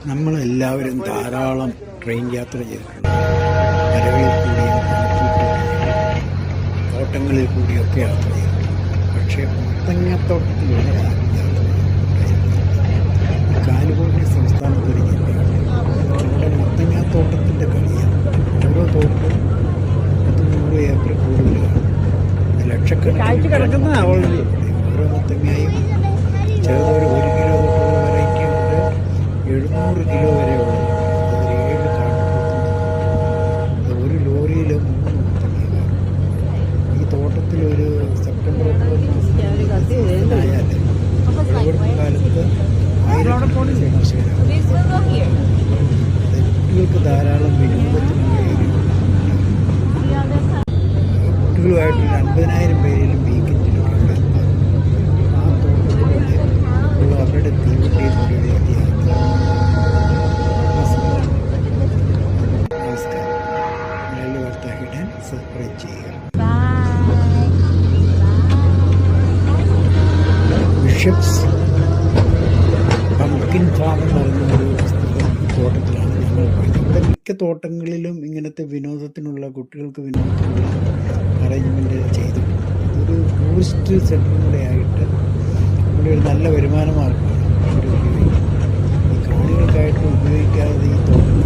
നമ്മളെല്ലാവരും ധാരാളം ട്രെയിൻ യാത്ര ചെയ്തിട്ടുണ്ട്. കരകളിൽ കൂടിയും കാട്ടിൽ കൂടിയും തോട്ടങ്ങളിൽ കൂടിയൊക്കെ യാത്ര ചെയ്തിട്ടുണ്ട്. പക്ഷേ മുത്തങ്ങത്തോട്ടത്തിലൂടെ ആരും യാത്ര ചെയ്തിട്ടുണ്ടായിരുന്നില്ല. കാലിഫോർണിയ സംസ്ഥാനത്തൊരു ജില്ലയാണ്. അവിടെ മുത്തങ്ങത്തോട്ടത്തിൻ്റെ കളിയാണ്. ഓരോ തോട്ടവും 100 ഏക്കർ കൂടുതലാണ്. ലക്ഷക്കണക്കിന് ഓരോ മുത്തങ്ങയും ചെറുതൊരു 1 കിലോ തൊട്ടുള്ള വെറൈറ്റി ഉണ്ട്. 700 കിലോ വരെ ഉള്ളത്. അതിൽ 7 കാട്ടുപോത്തുണ്ട്. ഒരു ലോറിയിൽ 3 മുത്തങ്ങ. ഈ തോട്ടത്തിലൊരു സെപ്റ്റംബർ 9 മാസത്തിലായാൽ വിളവെടുപ്പ് കാലത്ത് 1000 കുട്ടികൾക്ക് ധാരാളം വിനോദത്തിനുള്ള ഏരിയകളുണ്ട്. കുട്ടികളുമായിട്ട് 50,000 പേരിലും വീക്കെൻഡിലൊക്കെ ഉണ്ടാകും. ആ തോട്ടത്തിലൂടെ ഉള്ള അവരുടെ തീവണ്ടിയിലൂടെ യാത്ര. നമസ്കാരം. മലയാളി വാർത്ത ഹിഡൻ സബ്സ്ക്രൈബ് ചെയ്യുക. ബിഷപ്സ് പംകിൻ ഫാം എന്ന് പറയുന്ന ഒരു തോട്ടത്തിലാണ് ഞങ്ങൾ പോയത്. ഇവിടെ മിക്ക തോട്ടങ്ങളിലും ഇങ്ങനത്തെ വിനോദത്തിനുള്ള കുട്ടികൾക്ക് വിനോദത്തിനുള്ള അറേഞ്ച്മെൻറ്റ് ചെയ്തിട്ടുണ്ട്. ഇതൊരു ടൂറിസ്റ്റ് സെൻറ്ററും കൂടെ ആയിട്ട് ഇവിടെ ഒരു നല്ല വരുമാന മാർഗ്ഗമാണ് ഇവർ ഉപയോഗിക്കുന്നത്. ഈ കാണികൾക്കായിട്ട് ഉപയോഗിക്കാതെ ഈ തോട്ടം